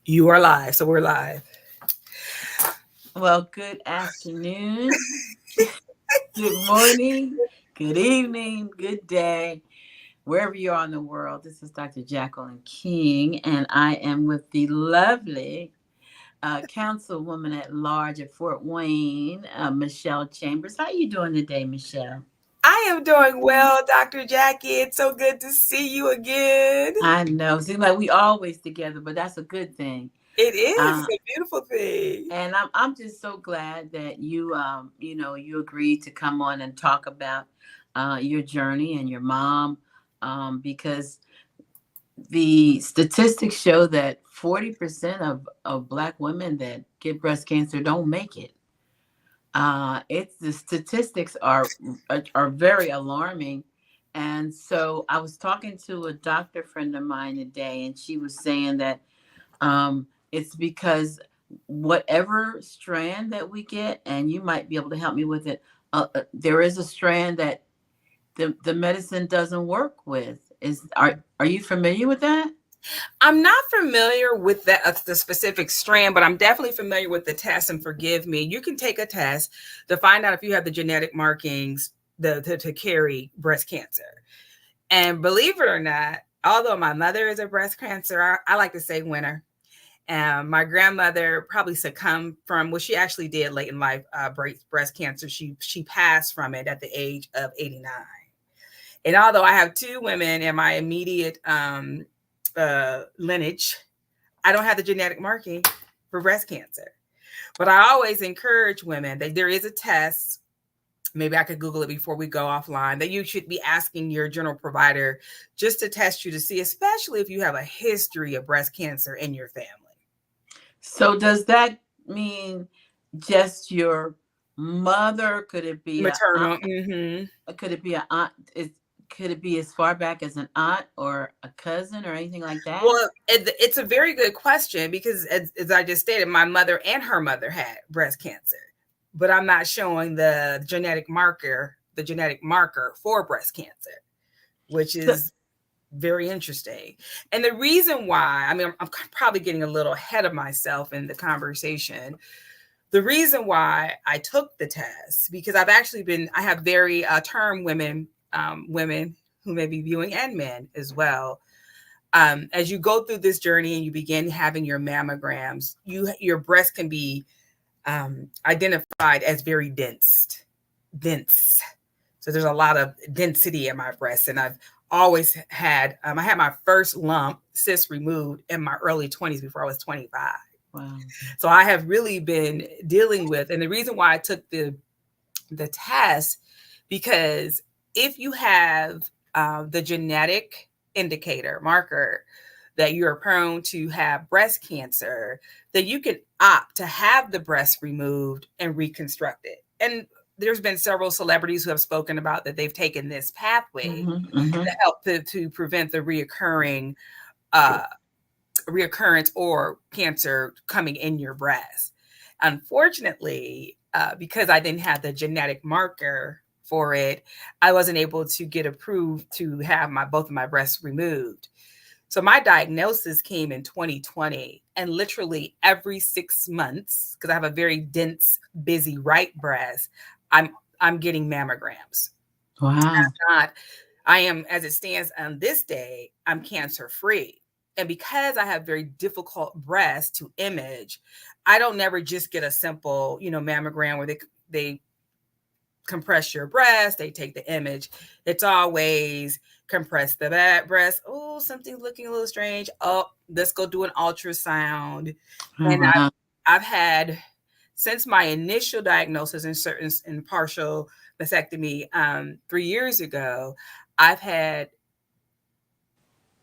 You are live, so we're live. Well, good afternoon, good morning, good evening, good day, wherever you are in the world. This is Dr. Jacqueline King, and I am with the lovely councilwoman at large at Fort Wayne, Michelle Chambers. How you doing today, Michelle? I am doing well, Dr. Jackie. It's so good to see you again. I know. Seems like we always together, but that's a good thing. It is. Uh, It's a beautiful thing. and I'm just so glad that you agreed to come on and talk about your journey and your mom, because the statistics show that 40% of Black women that get breast cancer don't make it. It's the statistics are very alarming. And so I was talking to a doctor friend of mine today, and she was saying that it's because whatever strand that we get, and you might be able to help me with it, there is a strand that the medicine doesn't work with. Are you familiar with that? I'm not familiar with the specific strand, but I'm definitely familiar with the test. And forgive me, you can take a test to find out if you have the genetic markings to carry breast cancer. And believe it or not, although my mother is a breast cancer, I like to say winner. My grandmother probably succumbed from what she actually did late in life, breast cancer. She passed from it at the age of 89. And although I have two women in my immediate lineage, I don't have the genetic marking for breast cancer. But I always encourage women that there is a test. Maybe I could Google it before we go offline, that you should be asking your general provider just to test you to see, especially if you have a history of breast cancer in your family. So does that mean just your mother? Could it be a aunt? Maternal. Mm-hmm. Could it be a aunt? Could it be as far back as an aunt or a cousin or anything like that? Well, it's a very good question because, as I just stated, my mother and her mother had breast cancer, but I'm not showing the genetic marker for breast cancer, which So, is very interesting. And the reason why, I mean, I'm probably getting a little ahead of myself in the conversation. The reason why I took the test, because I have very term women who may be viewing, and men as well. As you go through this journey and you begin having your mammograms, your breast can be identified as very dense. So there's a lot of density in my breast, and I've always had. I had my first lump cyst removed in my early 20s before I was 25. wow. So I have really been dealing with, and the reason why I took the test, because if you have the genetic indicator marker that you're prone to have breast cancer, that you can opt to have the breast removed and reconstructed. And there's been several celebrities who have spoken about that they've taken this pathway Mm-hmm. to help to prevent the uh, reoccurrence or cancer coming in your breast. Unfortunately, because I didn't have the genetic marker for it, I wasn't able to get approved to have both of my breasts removed. So my diagnosis came in 2020, and literally every 6 months, because I have a very dense, busy right breast, I'm I'm getting mammograms. Wow. Not, I am, as it stands on this day, I'm cancer free. And because I have very difficult breasts to image, I don't never just get a simple, mammogram where they compress your breast, they take the image. It's always compress the back breast. Oh, something's looking a little strange. Oh, let's go do an ultrasound. Oh, And wow. I've had, since my initial diagnosis in partial mastectomy 3 years ago, I've had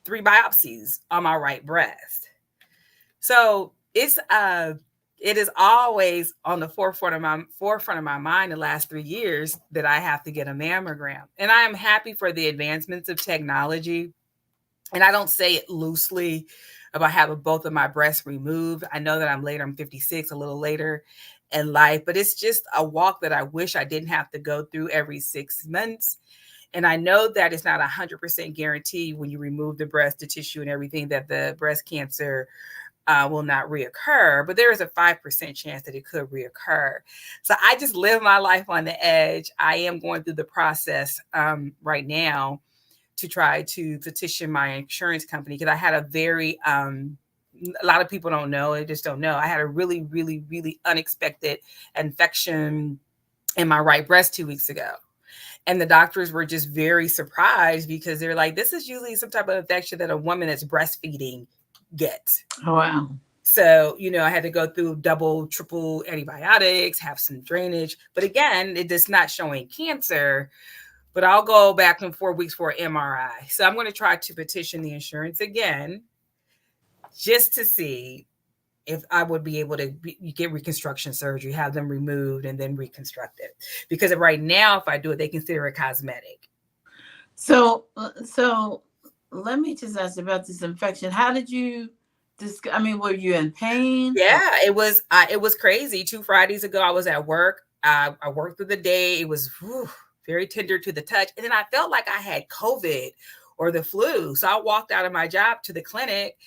3 biopsies on my right breast. So it is always on the forefront of my mind the last 3 years that I have to get a mammogram. And I am happy for the advancements of technology. And I don't say it loosely about having both of my breasts removed. I know that I'm 56, a little later in life, but it's just a walk that I wish I didn't have to go through every 6 months. And I know that it's not 100% guarantee when you remove the breast, the tissue, and everything that the breast cancer will not reoccur, but there is a 5% chance that it could reoccur. So I just live my life on the edge. I am going through the process right now to try to petition my insurance company because I had a lot of people don't know, they just don't know. I had a really, really, really unexpected infection in my right breast 2 weeks ago. And the doctors were just very surprised because they're like, this is usually some type of infection that a woman that's breastfeeding gets. Oh, wow. So, I had to go through double, triple antibiotics, have some drainage. But again, it is not showing cancer. But I'll go back in 4 weeks for an MRI. So I'm going to try to petition the insurance again just to see if I would be able to get reconstruction surgery, have them removed and then reconstructed. Because right now, if I do it, they consider it cosmetic. So let me just ask about this infection. How did you were you in pain? Yeah, it was crazy. 2 Fridays ago, I was at work. I worked through the day. It was very tender to the touch. And then I felt like I had COVID or the flu. So I walked out of my job to the clinic.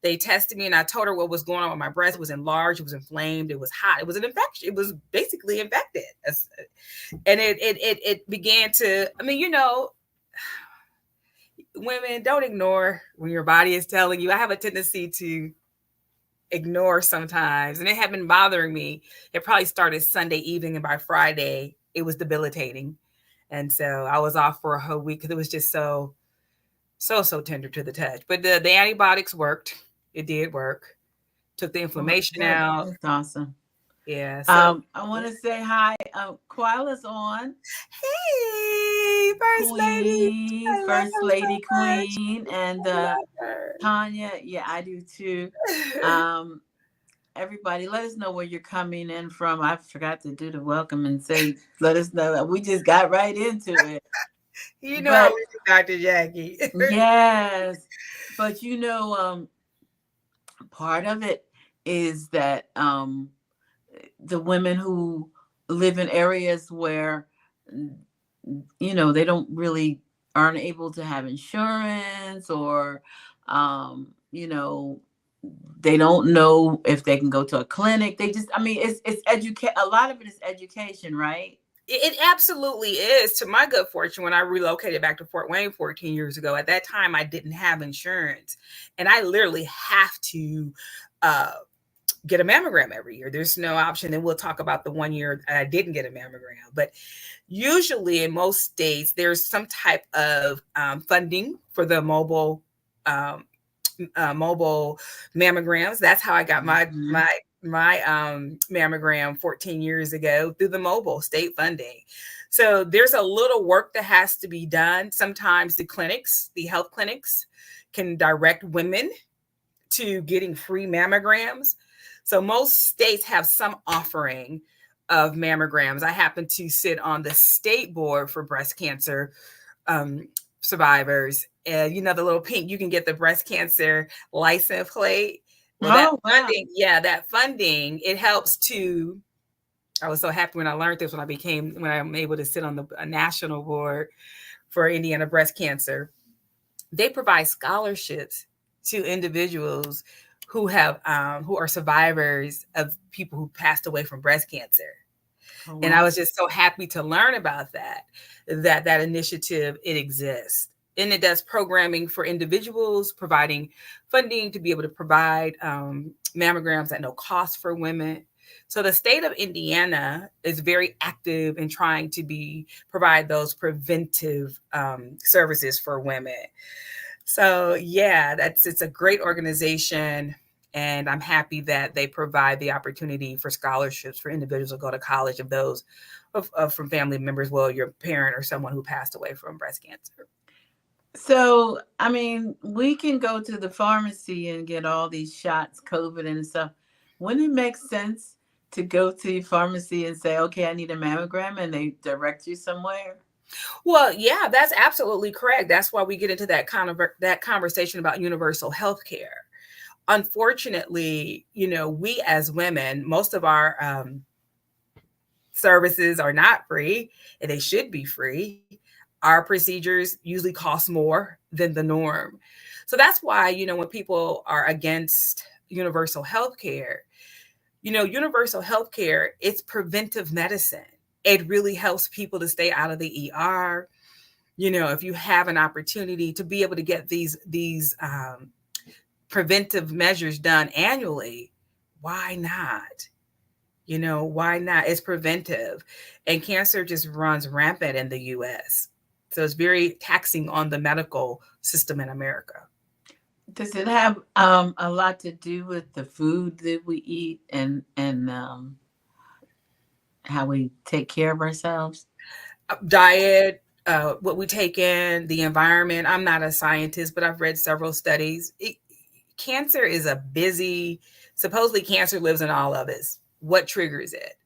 They tested me and I told her what was going on with my breast. It was enlarged, it was inflamed, it was hot, it was an infection, it was basically infected. And it began to, women, don't ignore when your body is telling you. I have a tendency to ignore sometimes, and it had been bothering me. It probably started Sunday evening, and by Friday it was debilitating. And so I was off for a whole week because it was just so tender to the touch. But the antibiotics worked. It did work. Took the inflammation out. That's awesome. Yeah. So I want to say hi. Koala's on. Hey, First Lady. First Lady Queen. And Tanya. Yeah, I do too. Everybody, let us know where you're coming in from. I forgot to do the welcome and say, let us know. We just got right into it. How we do, Dr. Jackie. Yes. But part of it is that the women who live in areas where they don't really aren't able to have insurance, or they don't know if they can go to a clinic. They just, it's a lot of it is education, right? It absolutely is. To my good fortune, when I relocated back to Fort Wayne 14 years ago, at that time I didn't have insurance, and I literally have to get a mammogram every year. There's no option. And we'll talk about the 1 year I didn't get a mammogram. But usually in most states, there's some type of funding for the mobile mammograms. That's how I got my mammogram 14 years ago, through the mobile state funding. So there's a little work that has to be done. Sometimes the health clinics can direct women to getting free mammograms. So most states have some offering of mammograms. I happen to sit on the state board for breast cancer survivors. And the little pink, you can get the breast cancer license plate. Well, that funding, it helps to, I was so happy when I learned this, when I'm able to sit on a national board for Indiana breast cancer. They provide scholarships to individuals who are survivors of people who passed away from breast cancer. Oh, wow. And I was just so happy to learn about that initiative, it exists. And it does programming for individuals, providing funding to be able to provide mammograms at no cost for women. So the state of Indiana is very active in trying to provide those preventive services for women. So yeah, it's a great organization, and I'm happy that they provide the opportunity for scholarships for individuals to go to college of those from family members, your parent or someone who passed away from breast cancer. So, we can go to the pharmacy and get all these shots, COVID and stuff. Wouldn't it make sense to go to the pharmacy and say, okay, I need a mammogram, and they direct you somewhere? Well, yeah, that's absolutely correct. That's why we get into that conversation about universal health care. Unfortunately, we as women, most of our services are not free, and they should be free. our procedures usually cost more than the norm. So that's why, when people are against universal health care, universal health care, it's preventive medicine. It really helps people to stay out of the ER. If you have an opportunity to be able to get these preventive measures done annually, why not? Why not? It's preventive. And cancer just runs rampant in the US. So it's very taxing on the medical system in America. Does it have a lot to do with the food that we eat and how we take care of ourselves? Diet, what we take in, the environment. I'm not a scientist, but I've read several studies. Cancer is supposedly cancer lives in all of us. What triggers it?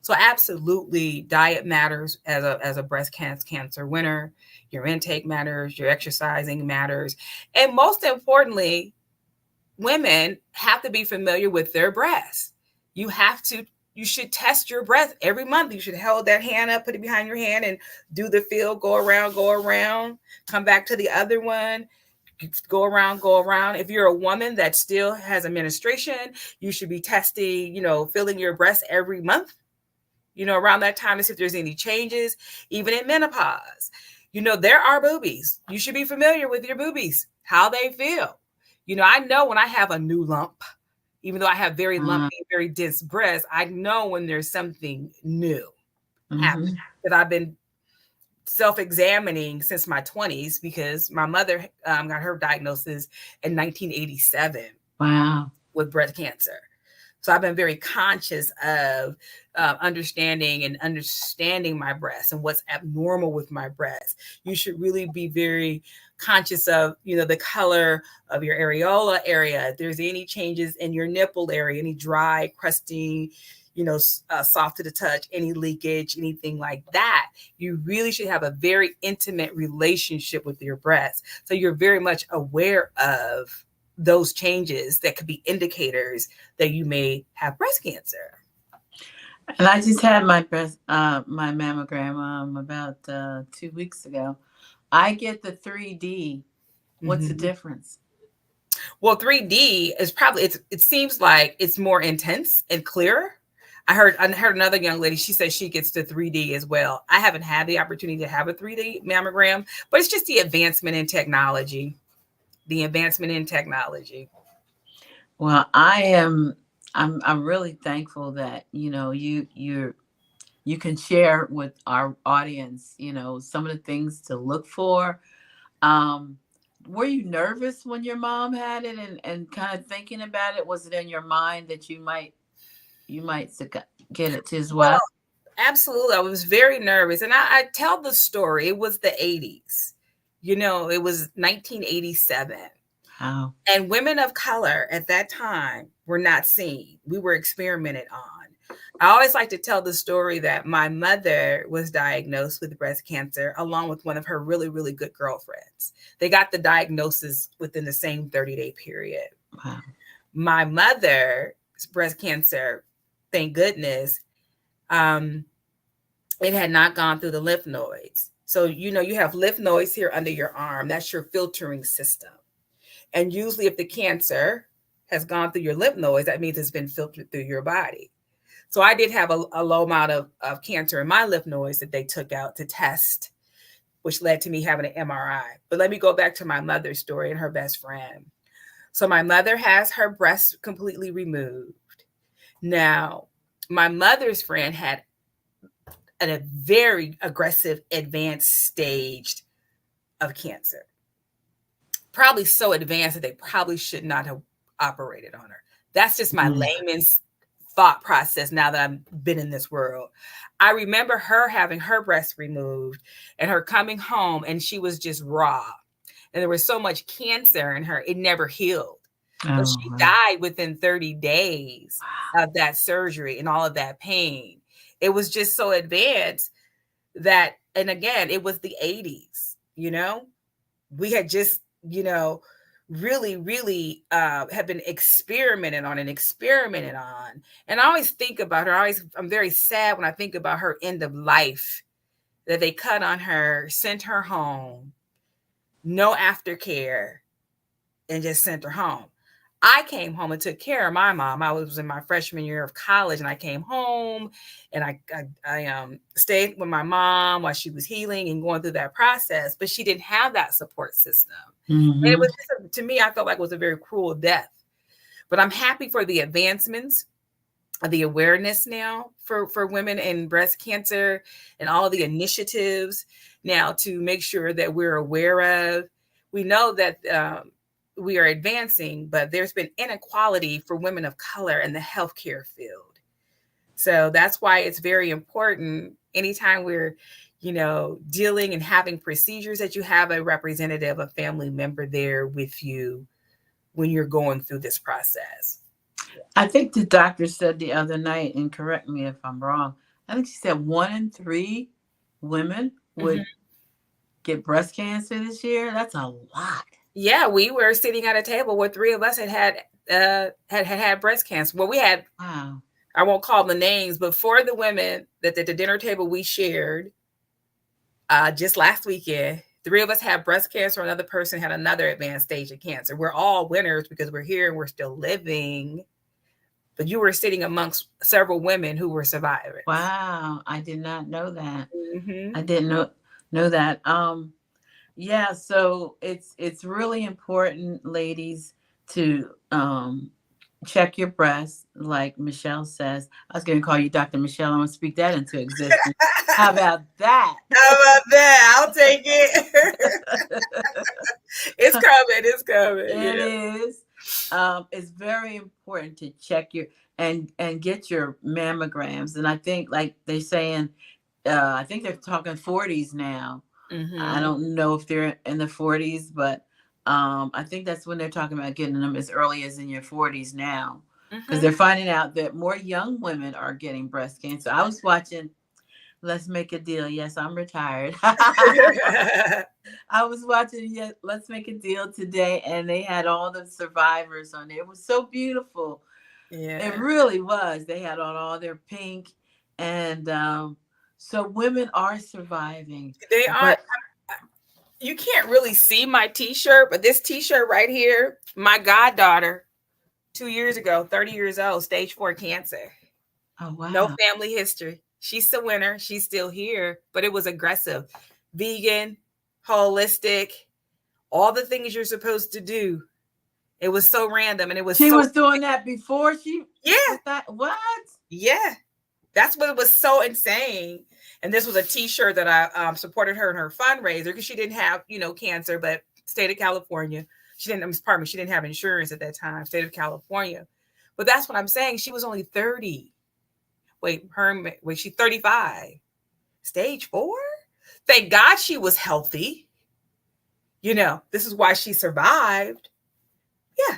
So absolutely, diet matters as a breast cancer winner. Your intake matters, your exercising matters. And most importantly, women have to be familiar with their breasts. You should test your breath every month. You should hold that hand up, put it behind your hand, and do the feel, go around, come back to the other one, go around, go around. If you're a woman that still has a menstruation, you should be testing, feeling your breasts every month, around that time to see if there's any changes, even in menopause. There are boobies. You should be familiar with your boobies, how they feel. I know when I have a new lump, even though I have very lumpy, very dense breasts, I know when there's something new happening that I've been self-examining since my 20s, because my mother got her diagnosis in 1987. Wow. With breast cancer. So I've been very conscious of understanding my breasts and what's abnormal with my breasts. You should really be very conscious of, the color of your areola area. If there's any changes in your nipple area, any dry, crusty, soft to the touch, any leakage, anything like that, you really should have a very intimate relationship with your breasts. So you're very much aware of those changes that could be indicators that you may have breast cancer. And I just had my my mammogram about 2 weeks ago. I get the 3D. What's the difference? Well, 3D is probably it seems like it's more intense and clearer. I heard another young lady, she said she gets the 3D as well. I haven't had the opportunity to have a 3D mammogram, but it's just the advancement in technology. Well, I'm really thankful that you can share with our audience, some of the things to look for. Were you nervous when your mom had it and kind of thinking about it? Was it in your mind that you might get it as well? Well, absolutely. I was very nervous. And I tell the story. It was the 80s. It was 1987. Wow. And women of color at that time were not seen. We were experimented on. I always like to tell the story that my mother was diagnosed with breast cancer along with one of her really, really good girlfriends. They got the diagnosis within the same 30-day period. Wow. My mother's breast cancer, thank goodness, it had not gone through the lymph nodes. So, you have lymph nodes here under your arm. That's your filtering system. And usually if the cancer has gone through your lymph nodes, that means it's been filtered through your body. So I did have a low amount of cancer in my lymph nodes that they took out to test, which led to me having an MRI. But let me go back to my mother's story and her best friend. So my mother has her breast completely removed. Now, my mother's friend had a very aggressive, advanced stage of cancer. Probably so advanced that they probably should not have operated on her. That's just my layman's thought process now that I've been in this world. I remember her having her breast removed and her coming home, and she was just raw. And there was so much cancer in her, it never healed. So she died within 30 days of that surgery and all of that pain. It was just so advanced that, and again, it was the 80s, we had just, really, really have been experimented on. And I always think about her. I'm very sad when I think about her end of life that they cut on her, sent her home, no aftercare, and just sent her home. I came home and took care of my mom. I was in my freshman year of college, and I came home and I stayed with my mom while she was healing and going through that process. But she didn't have that support system. And it Mm-hmm. was just to me, I felt like it was a very cruel death. But I'm happy for the advancements, the awareness now for women and breast cancer, and all the initiatives now to make sure that we're aware of. We know that we are advancing, but there's been inequality for women of color in the healthcare field. So that's why it's very important anytime we're, dealing and having procedures, that you have a representative, a family member there with you when you're going through this process. I think the doctor said the other night, and correct me if I'm wrong, I think she said 1 in 3 women Mhm. would get breast cancer this year. That's a lot. Yeah, we were sitting at a table where three of us had breast cancer. Well, we had, Wow. I won't call the names, but for the women that at the dinner table we shared just last weekend, three of us had breast cancer. Another person had another advanced stage of cancer. We're all winners because we're here and we're still living. But you were sitting amongst several women who were survivors. Wow. I did not know that. Hmm. I didn't know that. Yeah, so it's really important, ladies, to check your breasts, like Michelle says. I was going to call you Dr. Michelle. I'm going to speak that into existence. How about that? How about that? I'll take it. It's coming. It's coming. It is. It's very important to check your and get your mammograms. And I think, like they're saying, I think they're talking 40s now. I Hmm. don't know if they're in the 40s, but I think that's when they're talking about getting them as early as in your 40s now, because Hmm. they're finding out that more young women are getting breast cancer. I was watching Let's Make a Deal. Yes, I'm retired. I was watching Let's Make a Deal today, and they had all the survivors on there. It was so beautiful. It Yeah, really was. They had on all their pink, and so women are surviving. they are. But You can't really see my T-shirt, but this T-shirt right here, my goddaughter, 2 years ago, 30 years old, stage 4 cancer. oh No wow. family history. She's the winner. She's still here, but it was aggressive. Vegan, holistic, all the things you're supposed to do. It was so random and it was She so, was doing that before she yeah, was that what? yeah. That's what was so insane. And this was a T-shirt that I supported her in her fundraiser because she didn't have, cancer, but state of California. She didn't. Pardon me. She didn't have insurance at that time. State of California. But that's what I'm saying. She was only 30. Wait, she's 35. Stage 4. Thank God she was healthy. This is why she survived. Yeah,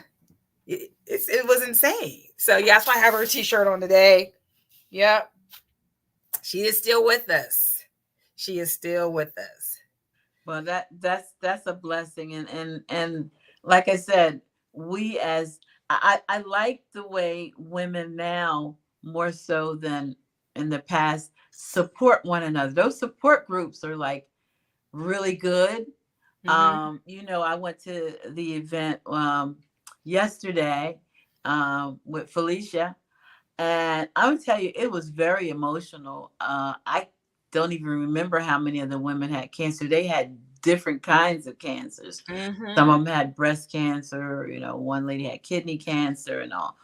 it was insane. So yeah, that's why I have her T-shirt on today. Yep, she is still with us. She is still with us. Well, that's a blessing, and like I said, we as I like the way women now more so than in the past support one another. Those support groups are like really good. Mm-hmm. I went to the event yesterday with Felicia, and I would tell you, it was very emotional. I don't even remember how many of the women had cancer. They had different kinds of cancers. Some Mm-hmm. of them had breast cancer, one lady had kidney cancer and all.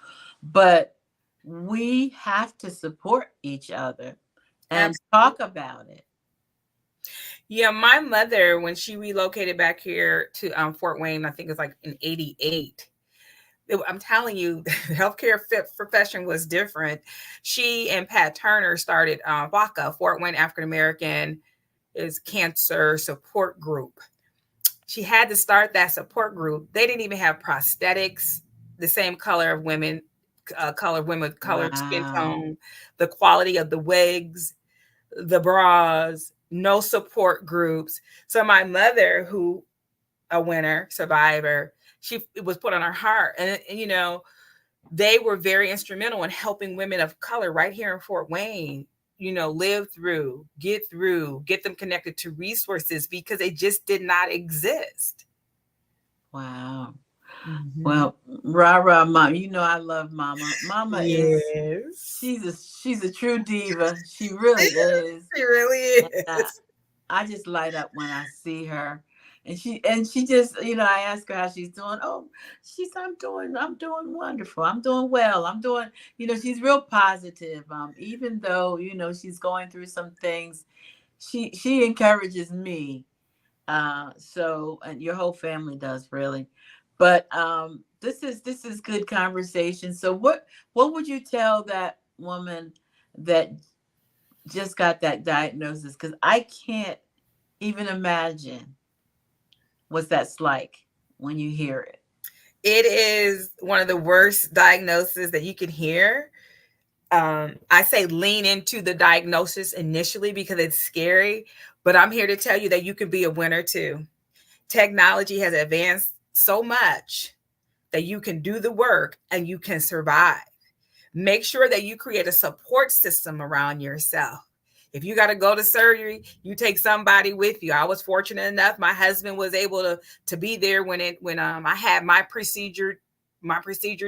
But we have to support each other and Absolutely. talk about it. Yeah, my mother, when she relocated back here to Fort Wayne, I think it's like in '88. I'm telling you, the healthcare profession was different. She and Pat Turner started VACA, Fort Wayne African American is Cancer Support Group. She had to start that support group. They didn't even have prosthetics, the same color of women, women, colored skin Wow. tone, the quality of the wigs, the bras, no support groups. So my mother, who a winner, survivor, she it was put on her heart, and they were very instrumental in helping women of color right here in Fort Wayne live through, get them connected to resources because they just did not exist. Wow. Mhm. Well, rah rah, mom. You know I love Mama. Mama is Yes. she's a true diva. She really is. It really And is. I just light up when I see her. And she just, I ask her how she's doing. Oh, I'm doing wonderful. I'm doing well. I'm doing, she's real positive. Even though, she's going through some things, she encourages me. So and your whole family does really. But this is good conversation. So what would you tell that woman that just got that diagnosis? Because I can't even imagine what that's like when you hear it. It is one of the worst diagnoses that you can hear. I say lean into the diagnosis initially because it's scary, but I'm here to tell you that you can be a winner too. Technology has advanced so much that you can do the work and you can survive. Make sure that you create a support system around yourself. If you got to go to surgery, you take somebody with you. I was fortunate enough; my husband was able to be there when I had my procedure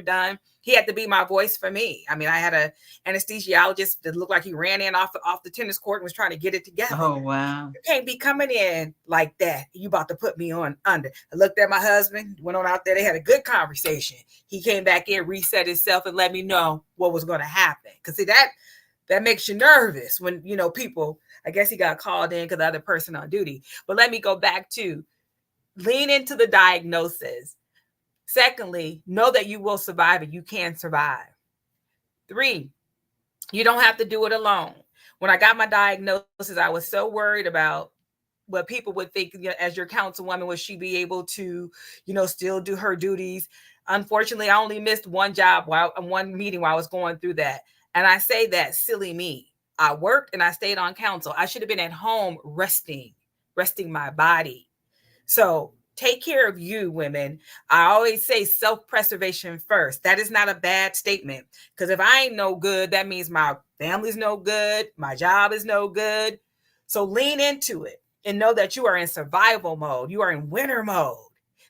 done. He had to be my voice for me. I mean, I had a anesthesiologist that looked like he ran in off the tennis court and was trying to get it together. Oh wow. You can't be coming in like that. You about to put me on under. I looked at my husband, went on out there. They had a good conversation. He came back in, reset himself, and let me know what was going to happen. Because see that makes you nervous when people. I guess he got called in because the other person on duty. But let me go back to lean into the diagnosis. Secondly, know that you will survive it. You can survive. Three, you don't have to do it alone. When I got my diagnosis, I was so worried about what people would think, as your councilwoman, would she be able to, still do her duties? Unfortunately, I only missed one job while one meeting while I was going through that. And I say that silly me. I worked and I stayed on council. I should have been at home resting my body. So take care of you, women. I always say self preservation first. That is not a bad statement because if I ain't no good, that means my family's no good, my job is no good. So lean into it and know that you are in survival mode, you are in winter mode.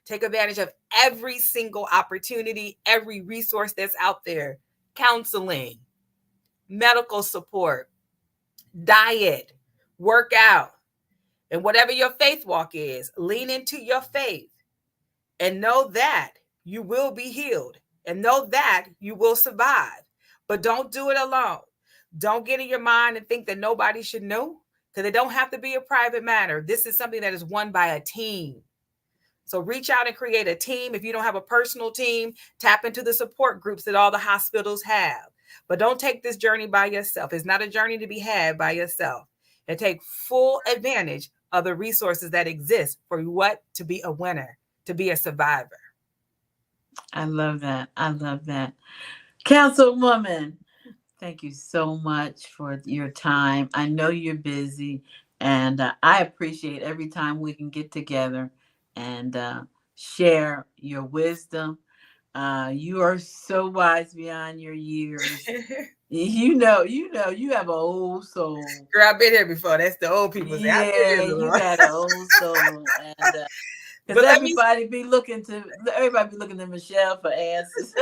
Take advantage of every single opportunity, every resource that's out there: counseling, medical support, diet, work out. And whatever your faith walk is, lean into your faith and know that you will be healed and know that you will survive. But don't do it alone. Don't get in your mind and think that nobody should know because it don't have to be a private matter. This is something that is won by a team. So reach out and create a team. If you don't have a personal team, tap into the support groups that all the hospitals have. But don't take this journey by yourself. It's not a journey to be had by yourself. And take full advantage of the resources that exist for what? To be a winner, to be a survivor. I love that. I love that. Councilwoman, thank you so much for your time. I know you're busy, and I appreciate every time we can get together and share your wisdom. You are so wise beyond your years. You have an old soul. Girl, I've been here before. That's the old people say. I've been Yeah, here you before. got an old soul, and because But let me everybody be looking to Michelle for answers.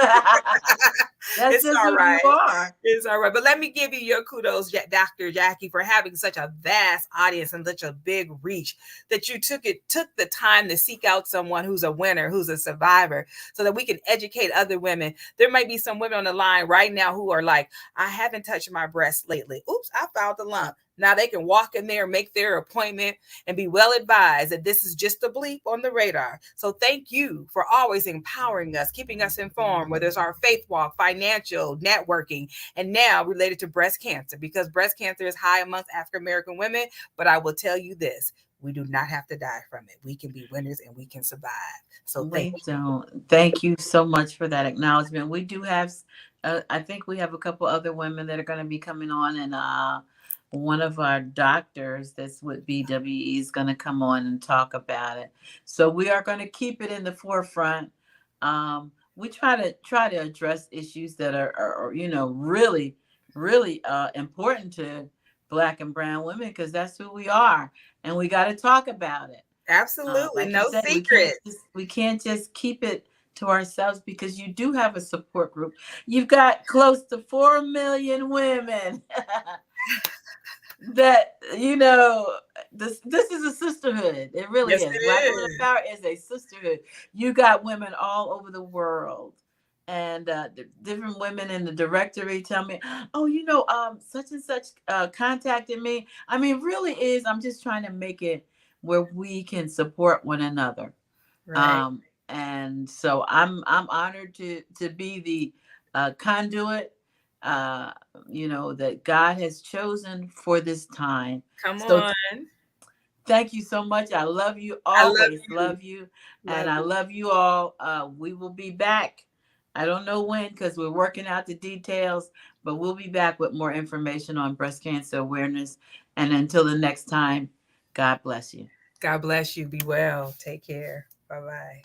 That's It's just all who you right. are. It's all right. But let me give you your kudos, Dr. Jackie, for having such a vast audience and such a big reach that you took the time to seek out someone who's a winner, who's a survivor, so that we can educate other women. There might be some women on the line right now who are like, I haven't touched my breast lately. Oops, I found the lump. Now they can walk in there, make their appointment, and be well advised that this is just a bleep on the radar. So thank you for always empowering us, keeping us informed, whether it's our faith walk, financial, networking, and now related to breast cancer, because breast cancer is high amongst African American women. But I will tell you this: we do not have to die from it. We can be winners and we can survive. So thank We you. don't. Thank you so much for that acknowledgement. We do have, I think we have a couple other women that are going to be coming on, and one of our doctors that's with BWE is going to come on and talk about it. So we are going to keep it in the forefront. We try to address issues that are really really important to Black and brown women, because that's who we are, and we got to talk about it. Absolutely. Like you No said, secrets. we can't just keep it to ourselves, because you do have a support group. You've got close to 4 million women that this is a sisterhood. It really Yes, is. Black it Women is. Power is a sisterhood. You got women all over the world, and different women in the directory tell me, oh, such and such contacted me. I mean, really is. I'm just trying to make it where we can support one another. Right. And so I'm honored to be the conduit, uh, that God has chosen for this time. Come So on. thank you so much. I love you, I love always you. love you, and Love I you. love you all. We will be back. I don't know when, because we're working out the details, but we'll be back with more information on breast cancer awareness. And until the next time, God bless you. God bless you. Be well. Take care. Bye bye.